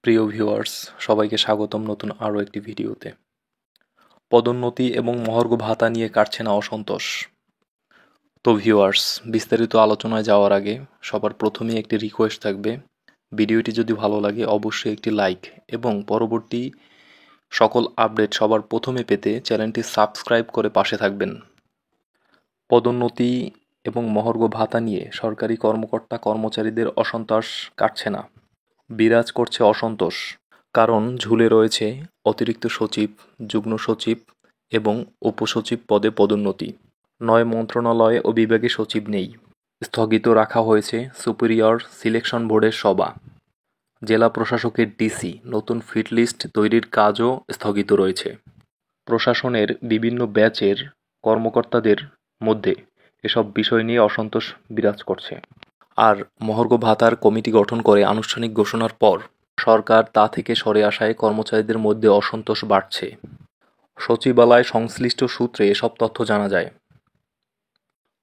প্রিয় ভিউয়ার্স, সবাইকে স্বাগতম নতুন আরও একটি ভিডিওতে। পদোন্নতি এবং মহার্ঘ ভাতা নিয়ে কাটছে না অসন্তোষ। তো ভিউয়ার্স, বিস্তারিত আলোচনায় যাওয়ার আগে সবার প্রথমেই একটি রিকোয়েস্ট থাকবে, ভিডিওটি যদি ভালো লাগে অবশ্যই একটি লাইক এবং পরবর্তী সকল আপডেট সবার প্রথমে পেতে চ্যানেলটি সাবস্ক্রাইব করে পাশে থাকবেন। পদোন্নতি এবং মহার্ঘ ভাতা নিয়ে সরকারি কর্মকর্তা কর্মচারীদের অসন্তোষ কাটছে না, বিরাজ করছে অসন্তোষ। কারণ ঝুলে রয়েছে অতিরিক্ত সচিব, যুগ্ম সচিব এবং উপসচিব পদে পদোন্নতি। ৯ মন্ত্রণালয় ও বিভাগে সচিব নেই। স্থগিত রাখা হয়েছে সুপিরিয়র সিলেকশন বোর্ডের সভা। জেলা প্রশাসকের ডিসি নতুন ফিট লিস্ট তৈরির কাজও স্থগিত রয়েছে। প্রশাসনের বিভিন্ন ব্যাচের কর্মকর্তাদের মধ্যে এসব বিষয় নিয়ে অসন্তোষ বিরাজ করছে। আর মহার্ঘ ভাতার কমিটি গঠন করে আনুষ্ঠানিক ঘোষণার পর সরকার তা থেকে সরে আসায় কর্মচারীদের মধ্যে অসন্তোষ বাড়ছে। সচিবালয় সংশ্লিষ্ট সূত্রে এসব তথ্য জানা যায়।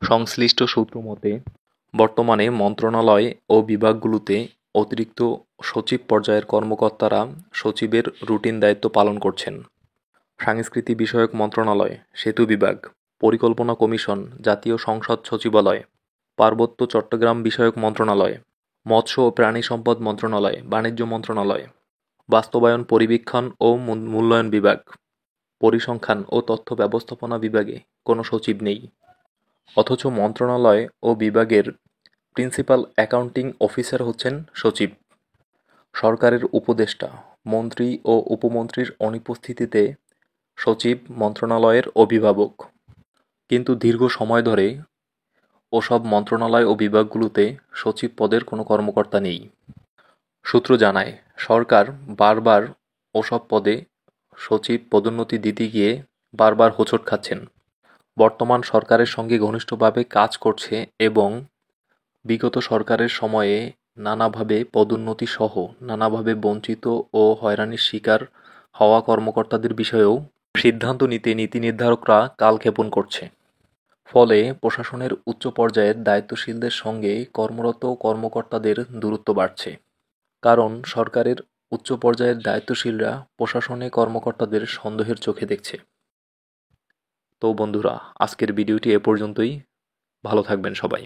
সংশ্লিষ্ট সূত্র মতে, বর্তমানে মন্ত্রণালয় ও বিভাগগুলোতে অতিরিক্ত সচিব পর্যায়ের কর্মকর্তারা সচিবের রুটিন দায়িত্ব পালন করছেন। সাংস্কৃতিক বিষয়ক মন্ত্রণালয়, সেতু বিভাগ, পরিকল্পনা কমিশন, জাতীয় সংসদ সচিবালয়, পার্বত্য চট্টগ্রাম বিষয়ক মন্ত্রণালয়, মৎস্য ও প্রাণী সম্পদ মন্ত্রণালয়, বাণিজ্য মন্ত্রণালয়, বাস্তবায়ন পরিবীক্ষণ ও মূল্যায়ন বিভাগ, পরিসংখ্যান ও তথ্য ব্যবস্থাপনা বিভাগে কোনো সচিব নেই। অথচ মন্ত্রণালয় ও বিভাগের প্রিন্সিপাল অ্যাকাউন্টিং অফিসার হচ্ছেন সচিব। সরকারের উপদেষ্টা, মন্ত্রী ও উপমন্ত্রীর অনুপস্থিতিতে সচিব মন্ত্রণালয়ের অভিভাবক। কিন্তু দীর্ঘ সময় ধরে ওসব মন্ত্রণালয় ও বিভাগগুলোতে সচিব পদের কোনো কর্মকর্তা নেই। সূত্র জানায়, সরকার বারবার ওসব পদে সচিব পদোন্নতি দিতে গিয়ে বারবার হোঁচট খাচ্ছেন। বর্তমান সরকারের সঙ্গে ঘনিষ্ঠভাবে কাজ করছে এবং বিগত সরকারের সময়ে নানাভাবে পদোন্নতিসহ নানাভাবে বঞ্চিত ও হয়রানির শিকার হওয়া কর্মকর্তাদের বিষয়েও সিদ্ধান্ত নিতে নীতি নির্ধারকরা কালক্ষেপণ করছে। ফলে প্রশাসনের উচ্চ পর্যায়ের দায়িত্বশীলদের সঙ্গে কর্মরত কর্মকর্তাদের দূরত্ব বাড়ছে। কারণ সরকারের উচ্চ পর্যায়ের দায়িত্বশীলরা প্রশাসনে কর্মকর্তাদের সন্দেহের চোখে দেখছে। তো বন্ধুরা, আজকের ভিডিওটি এ পর্যন্তই। ভালো থাকবেন সবাই।